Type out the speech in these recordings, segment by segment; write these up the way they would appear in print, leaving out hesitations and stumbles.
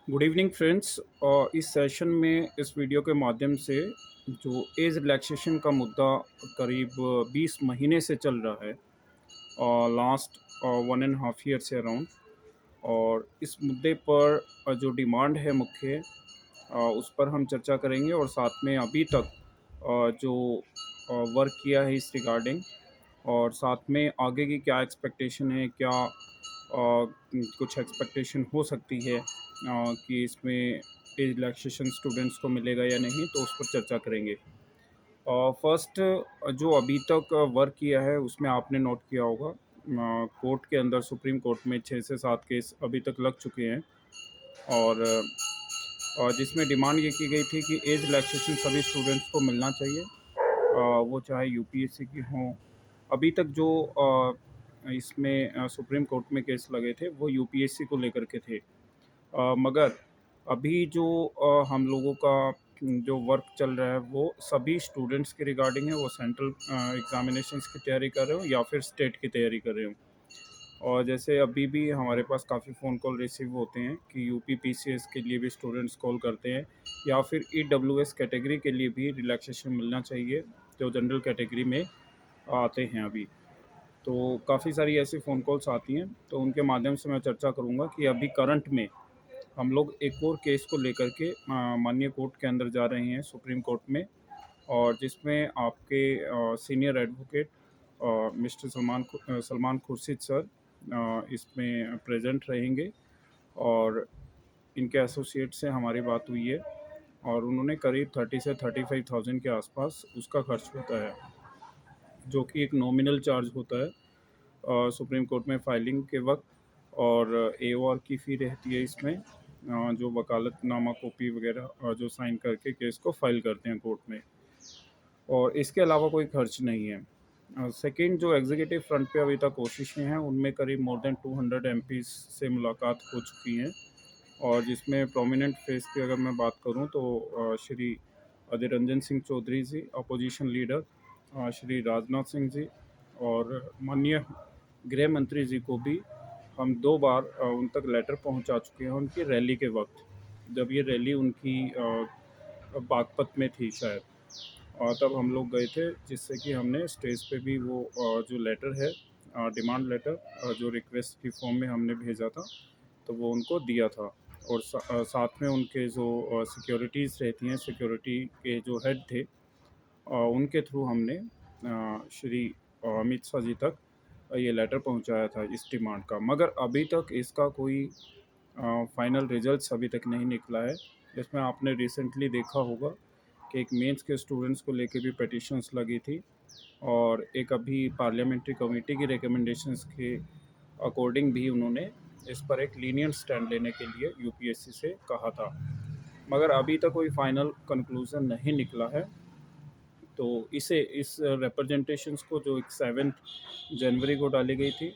Good evening friends. इस session में इस वीडियो के माध्यम से जो एज रिलैक्सेशन का मुद्दा करीब 20 महीने से चल रहा है और लास्ट 1.5 ईयर से अराउंड। और इस मुद्दे पर जो डिमांड है मुख्य, उस पर हम चर्चा करेंगे और साथ में अभी तक जो वर्क किया है इस रिगार्डिंग, और साथ में आगे की क्या एक्सपेक्टेशन है, क्या कुछ एक्सपेक्टेशन हो सकती है कि इसमें एज रिलैक्सेशन स्टूडेंट्स को मिलेगा या नहीं, तो उस पर चर्चा करेंगे। फर्स्ट, जो अभी तक वर्क किया है उसमें आपने नोट किया होगा, कोर्ट के अंदर सुप्रीम कोर्ट में 6 से 7 केस अभी तक लग चुके हैं। और जिसमें डिमांड ये की गई थी कि एज रिलैक्सेशन सभी स्टूडेंट्स को मिलना चाहिए, वो चाहे यूपीएससी की हों। अभी तक जो इसमें सुप्रीम कोर्ट में केस लगे थे वो यूपीएससी को लेकर के थे। मगर अभी जो हम लोगों का जो वर्क चल रहा है वो सभी स्टूडेंट्स के रिगार्डिंग है, वो सेंट्रल एग्जामिनेशंस की तैयारी कर रहे हो या फिर स्टेट की तैयारी कर रहे हो। और जैसे अभी भी हमारे पास काफ़ी फ़ोन कॉल रिसीव होते हैं कि यूपी पीसीएस के लिए भी स्टूडेंट्स कॉल करते हैं, या फिर ईडब्ल्यूएस कैटेगरी के लिए भी रिलैक्सेशन मिलना चाहिए, जो जनरल कैटेगरी में आते हैं अभी। तो काफ़ी सारी ऐसी फ़ोन कॉल्स आती हैं, तो उनके माध्यम से मैं चर्चा करूँगा कि अभी करंट में हम लोग एक और केस को लेकर के माननीय कोर्ट के अंदर जा रहे हैं, सुप्रीम कोर्ट में। और जिसमें आपके senior advocate mister Salman Khurshid sir इसमें प्रेजेंट रहेंगे। और इनके एसोसिएट से हमारी बात हुई है और उन्होंने करीब 30 से 35,000 के आसपास उसका खर्च होता है, जो कि एक नॉमिनल चार्ज होता है सुप्रीम कोर्ट में फाइलिंग के वक्त। और एओआर की फ़ी रहती है इसमें, जो वकालतनामा कॉपी वगैरह जो साइन करके केस को फाइल करते हैं कोर्ट में। और इसके अलावा कोई खर्च नहीं है। सेकंड, जो एग्जीक्यूटिव फ्रंट पे अभी तक कोशिशें हैं उनमें करीब मोर देन 200 एमपीज़ से मुलाकात हो चुकी हैं। और जिसमें प्रोमिनेंट फेस की अगर मैं बात करूं तो श्री अधीर रंजन सिंह चौधरी जी अपोजिशन लीडर, श्री राजनाथ सिंह जी, और माननीय गृह मंत्री जी को भी हम 2 बार उन तक लेटर पहुंचा चुके हैं उनकी रैली के वक्त, जब ये रैली उनकी बागपत में थी शायद। और तब हम लोग गए थे, जिससे कि हमने स्टेज पे भी वो जो लेटर है, डिमांड लेटर, जो रिक्वेस्ट की फॉर्म में हमने भेजा था, तो वो उनको दिया था। और साथ में उनके जो सिक्योरिटीज़ रहती हैं, सिक्योरिटी के जो हेड थे, उनके थ्रू हमने श्री अमित शाह जी तक ये लेटर पहुंचाया था इस डिमांड का। मगर अभी तक इसका कोई फाइनल रिजल्ट्स अभी तक नहीं निकला है। इसमें आपने रिसेंटली देखा होगा कि एक मेंस के स्टूडेंट्स को लेके भी पिटिशंस लगी थी, और एक अभी पार्लियामेंट्री कमेटी की रिकमेंडेशंस के अकॉर्डिंग भी उन्होंने इस पर एक लीनियंट स्टैंड लेने के लिए यूपीएससी से कहा था। मगर अभी तक कोई फाइनल कंक्लूजन नहीं निकला है। तो इस रिप्रेजेंटेशंस को जो एक 7 जनवरी को डाली गई थी,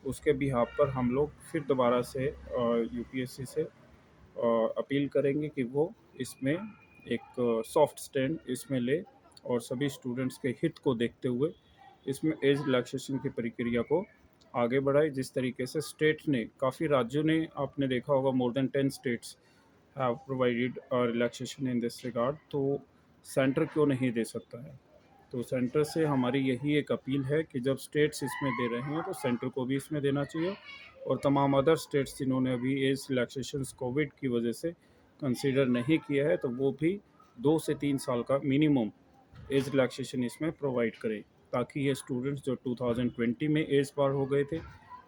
उसके बिहाफ पर हम लोग फिर दोबारा से यूपीएससी से अपील करेंगे कि वो इसमें एक सॉफ्ट स्टैंड इसमें ले, और सभी स्टूडेंट्स के हित को देखते हुए इसमें एज रिलैक्सेशन की प्रक्रिया को आगे बढ़ाए। जिस तरीके से स्टेट ने, काफ़ी राज्यों ने, आपने देखा होगा, more than 10 states have provided relaxation in this regard, तो सेंटर क्यों नहीं दे सकता है। तो सेंटर से हमारी यही एक अपील है कि जब स्टेट्स इसमें दे रहे हैं तो सेंटर को भी इसमें देना चाहिए। और तमाम अदर स्टेट्स जिन्होंने अभी एज रिलैक्सेशंस कोविड की वजह से कंसीडर नहीं किया है, तो वो भी 2 से 3 साल का मिनिमम एज रिलैक्सेशन इसमें प्रोवाइड करें, ताकि ये स्टूडेंट्स जो 2020 में एज पार हो गए थे,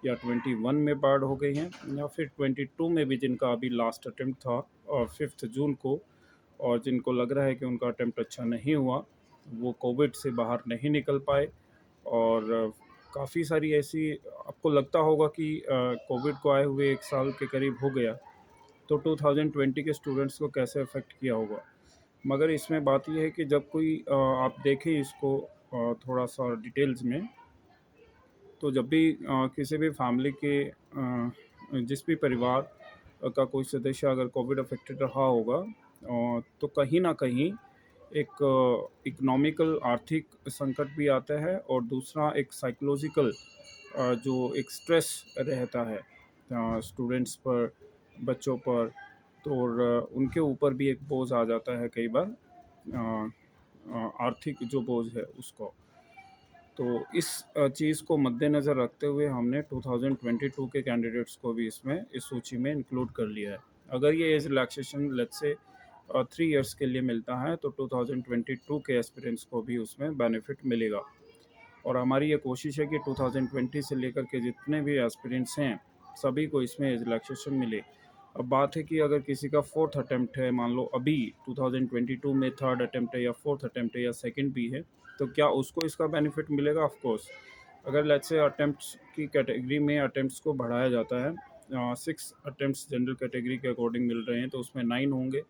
या 21 में पार हो गए हैं, या फिर 22 में भी जिनका अभी लास्ट अटेम्प्ट था और 5 जून को, और जिनको लग रहा है कि उनका अटेम्प्ट अच्छा नहीं हुआ, वो कोविड से बाहर नहीं निकल पाए। और काफ़ी सारी ऐसी, आपको लगता होगा कि कोविड को आए हुए 1 साल के करीब हो गया, तो 2020 के स्टूडेंट्स को कैसे अफेक्ट किया होगा। मगर इसमें बात यह है कि जब कोई आप देखें इसको थोड़ा सा डिटेल्स में, तो जब भी किसी भी फैमिली के जिस भी परिवार का कोई सदस्य अगर कोविड अफेक्टेड रहा होगा, तो कहीं ना कहीं एक इकोनॉमिकल आर्थिक संकट भी आता है, और दूसरा एक साइकोलॉजिकल जो एक स्ट्रेस रहता है स्टूडेंट्स पर, बच्चों पर। तो और उनके ऊपर भी एक बोझ आ जाता है कई बार, आर्थिक जो बोझ है उसको। तो इस चीज़ को मद्देनज़र रखते हुए हमने 2022 के कैंडिडेट्स को भी इसमें इस सूची में इंक्लूड कर लिया है। अगर ये age relaxation let's say 3 years के लिए मिलता है तो 2022 के एस्पिरेंट्स को भी उसमें बेनिफिट मिलेगा। और हमारी ये कोशिश है कि 2020 से लेकर के जितने भी एस्पिरेंट्स हैं सभी को इसमें एज रिलैक्सेशन मिले। अब बात है कि अगर किसी का फोर्थ अटेम्प्ट है, मान लो अभी 2022 में थर्ड अटेम्प्ट है या फोर्थ अटेम्प्ट है या सेकंड भी है, तो क्या उसको इसका बेनिफिट मिलेगा? Of course. अगर लेट्स से अटेम्प्ट्स की कैटेगरी में अटेम्प्ट्स को बढ़ाया जाता है, 6 अटेम्प्ट्स जनरल कैटेगरी के अकॉर्डिंग मिल रहे हैं तो उसमें 9 होंगे।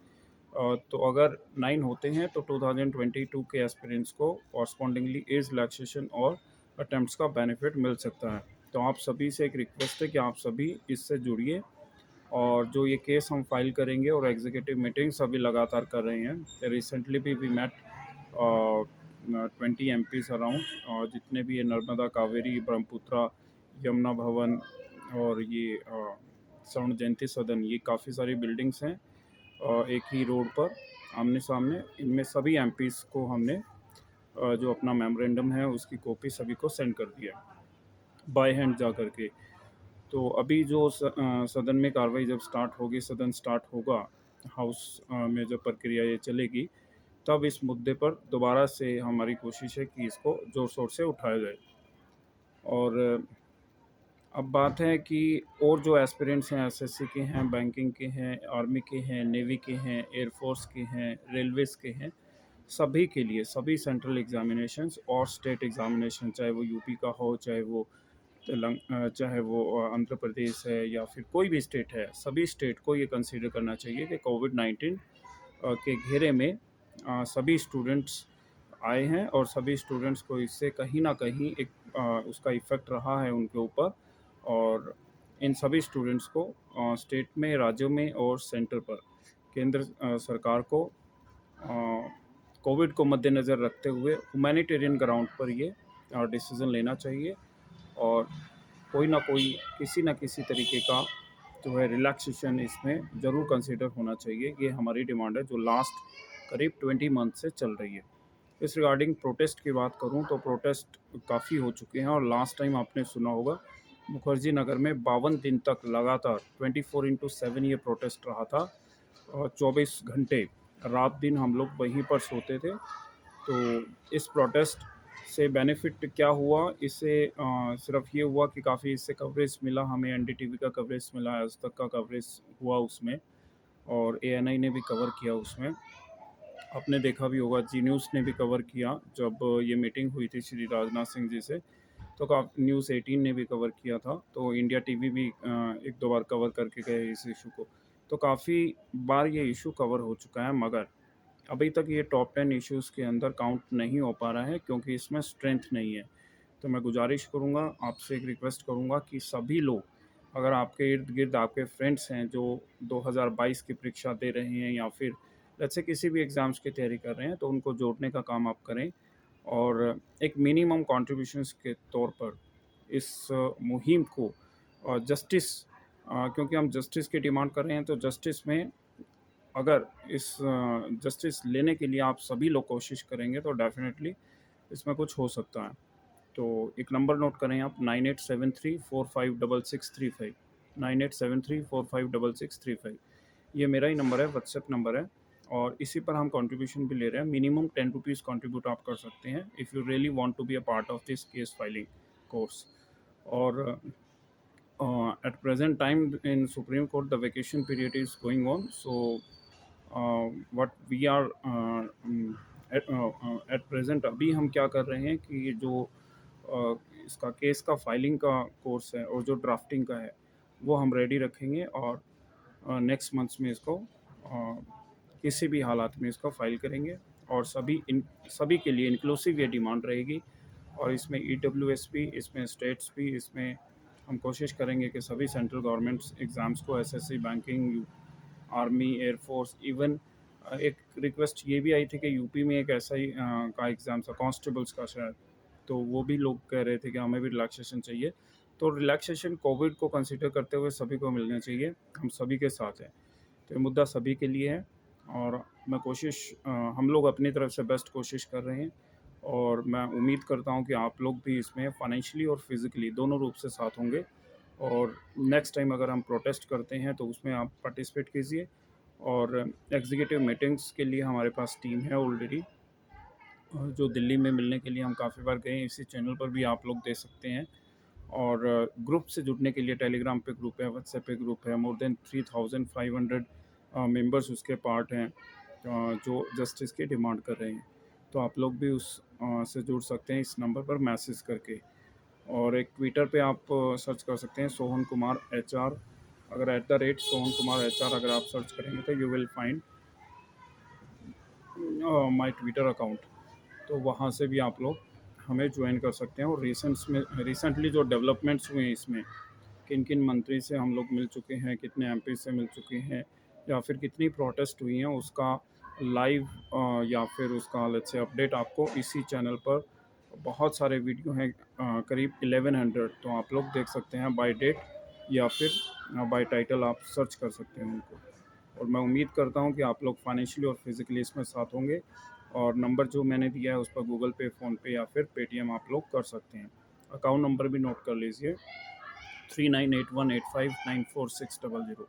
तो अगर 9 होते हैं तो 2022 के एस्पिरेंट्स को कॉरस्पॉन्डिंगली एज रिलैक्सेशन और अटेम्प्ट्स का बेनिफिट मिल सकता है। तो आप सभी से एक रिक्वेस्ट है कि आप सभी इससे जुड़िए, और जो ये केस हम फाइल करेंगे और एग्जीक्यूटिव मीटिंग्स अभी लगातार कर रहे हैं। रिसेंटली भी वी मेट 20 MPs अराउंड, और जितने भी ये नर्मदा, कावेरी, ब्रह्मपुत्रा, यमुना भवन और ये स्वर्ण जयंती सदन, ये काफ़ी सारी बिल्डिंग्स हैं एक ही रोड पर आमने सामने। इनमें सभी MPs को हमने जो अपना मेमोरेंडम है उसकी कॉपी सभी को सेंड कर दिया बाय हैंड जा करके। तो अभी जो सदन में कार्रवाई जब स्टार्ट होगी, सदन स्टार्ट होगा, हाउस में जब प्रक्रिया ये चलेगी, तब इस मुद्दे पर दोबारा से हमारी कोशिश है कि इसको ज़ोर शोर से उठाया जाए। और अब बात है कि और जो एस्पिरेंट्स हैं, SSC के हैं, बैंकिंग के हैं, आर्मी के हैं, नेवी के हैं, एयरफोर्स के हैं, रेलवेज़ के हैं, सभी के लिए सभी सेंट्रल एग्जामिनेशंस और स्टेट एग्जामिनेशन, चाहे वो यूपी का हो, चाहे वो आंध्र प्रदेश है या फिर कोई भी स्टेट है, सभी स्टेट को ये कंसीडर करना चाहिए कि कोविड-19 के घेरे में सभी स्टूडेंट्स आए हैं और सभी स्टूडेंट्स को इससे कहीं न कहीं एक उसका इफ़ेक्ट रहा है उनके ऊपर। और इन सभी स्टूडेंट्स को स्टेट में, राज्यों में और सेंटर पर केंद्र सरकार को कोविड को मद्देनज़र रखते हुए ह्यूमैनिटेरियन ग्राउंड पर ये डिसीज़न लेना चाहिए, और कोई ना कोई, किसी न किसी तरीके का जो है रिलैक्सेशन इसमें ज़रूर कंसिडर होना चाहिए। ये हमारी डिमांड है जो लास्ट करीब 20 मंथ से चल रही है। इस रिगार्डिंग प्रोटेस्ट की बात करूं तो प्रोटेस्ट काफ़ी हो चुके हैं, और लास्ट टाइम आपने सुना होगा मुखर्जी नगर में 52 दिन तक लगातार 24/7 ये प्रोटेस्ट रहा था, और 24 घंटे रात दिन हम लोग वहीं पर सोते थे। तो इस प्रोटेस्ट से बेनिफिट क्या हुआ? इससे सिर्फ ये हुआ कि काफ़ी इससे कवरेज मिला हमें, NDTV का कवरेज मिला, आज तक का कवरेज हुआ उसमें, और ANI ने भी कवर किया उसमें। आपने देखा भी होगा, जी न्यूज़ ने भी कवर किया जब ये मीटिंग हुई थी श्री राजनाथ सिंह जी से, तो न्यूज़ 18 ने भी कवर किया था, तो इंडिया टीवी भी 1-2 बार कवर करके गए इस इशू को। तो काफ़ी बार ये इशू कवर हो चुका है, मगर अभी तक ये टॉप 10 इश्यूज़ के अंदर काउंट नहीं हो पा रहा है क्योंकि इसमें स्ट्रेंथ नहीं है। तो मैं गुजारिश करूँगा, आपसे एक रिक्वेस्ट करूँगा कि सभी लोग, अगर आपके इर्द-गिर्द आपके फ्रेंड्स हैं जो 2022 की परीक्षा दे रहे हैं या फिर लेट्स से किसी भी एग्ज़ाम्स की तैयारी कर रहे हैं, तो उनको जोड़ने का काम आप करें, और एक मिनिमम कंट्रीब्यूशंस के तौर पर इस मुहिम को जस्टिस, क्योंकि हम जस्टिस की डिमांड कर रहे हैं, तो जस्टिस में अगर इस जस्टिस लेने के लिए आप सभी लोग कोशिश करेंगे तो डेफ़िनेटली इसमें कुछ हो सकता है। तो एक नंबर नोट करें आप, 9873456635, 9873456635। ये मेरा ही नंबर है, व्हाट्सएप नंबर है, और इसी पर हम कंट्रीब्यूशन भी ले रहे हैं। मिनिमम 10 रुपीज़ कंट्रीब्यूट आप कर सकते हैं if you really want to be a part of this case filing course. और at present time in Supreme Court the vacation period is going on, so what we are at present अभी हम क्या कर रहे हैं कि ये जो इसका केस का फाइलिंग का कोर्स है और जो ड्राफ्टिंग का है वो हम रेडी रखेंगे, और नेक्स्ट मंथ्स में इसको किसी भी हालात में इसको फाइल करेंगे, और सभी के लिए इंक्लूसिव ये डिमांड रहेगी। और इसमें EWS भी, इसमें स्टेट्स भी, इसमें हम कोशिश करेंगे कि सभी सेंट्रल गवर्नमेंट्स एग्ज़ाम्स को, SSC, banking, army, air force, even एक रिक्वेस्ट ये भी आई थी कि यूपी में एक ऐसा ही का एग्ज़ाम था कांस्टेबल्स का शायद, तो वो भी लोग कह रहे थे कि हमें भी रिलैक्सेशन चाहिए। तो रिलैक्सेशन कोविड को कंसिडर करते हुए सभी को मिलना चाहिए, हम सभी के साथ हैं। तो ये मुद्दा सभी के लिए है और मैं हम लोग अपनी तरफ से बेस्ट कोशिश कर रहे हैं और मैं उम्मीद करता हूँ कि आप लोग भी इसमें फाइनेंशियली और फिज़िकली दोनों रूप से साथ होंगे और नेक्स्ट टाइम अगर हम प्रोटेस्ट करते हैं तो उसमें आप पार्टिसिपेट कीजिए और एग्जीक्यूटिव मीटिंग्स के लिए हमारे पास टीम है ऑलरेडी जो दिल्ली में मिलने के लिए हम काफ़ी बार गए हैं। इसी चैनल पर भी आप लोग देख सकते हैं और ग्रुप से जुड़ने के लिए टेलीग्राम पे ग्रुप है, व्हाट्सएप पे ग्रुप है, मोर देन 3500 मेंबर्स उसके पार्ट हैं जो जस्टिस की डिमांड कर रहे हैं। तो आप लोग भी से जुड़ सकते हैं इस नंबर पर मैसेज करके और एक ट्विटर पे आप सर्च कर सकते हैं सोहन कुमार एचआर। अगर @सोहन कुमार एचआर अगर आप सर्च करेंगे तो you will find my Twitter account. तो वहाँ से भी आप लोग हमें ज्वाइन कर सकते हैं और रिसेंटली जो डेवलपमेंट्स हुए हैं इसमें किन किन मंत्री से हम लोग मिल चुके हैं, कितने एमपी से मिल चुके हैं या फिर कितनी प्रोटेस्ट हुई हैं उसका लाइव या फिर उसका लेट्स से अपडेट आपको इसी चैनल पर बहुत सारे वीडियो हैं करीब 1100। तो आप लोग देख सकते हैं बाय डेट या फिर बाय टाइटल आप सर्च कर सकते हैं उनको और मैं उम्मीद करता हूँ कि आप लोग फाइनेंशियली और फिज़िकली इसमें साथ होंगे और नंबर जो मैंने दिया है उस पर गूगल पे, फ़ोनपे या फिर पेटीएम आप लोग कर सकते हैं। अकाउंट नंबर भी नोट कर लीजिए 3981859460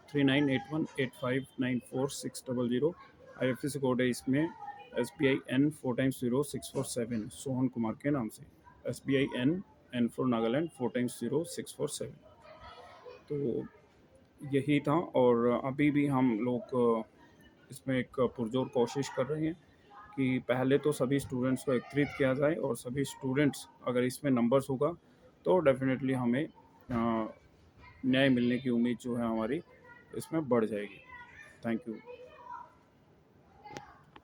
3981859460। IFSC कोड है इसमें SBIN 4x0647 सोहन कुमार के नाम से SBIN फॉर नागालैंड 4x0647। तो यही था और अभी भी हम लोग इसमें एक पुरजोर कोशिश कर रहे हैं कि पहले तो सभी स्टूडेंट्स को एकत्रित किया जाए और सभी स्टूडेंट्स अगर इसमें नंबर्स होगा तो डेफिनेटली हमें न्याय मिलने की उम्मीद जो है हमारी इसमें बढ़ जाएगी। Thank you.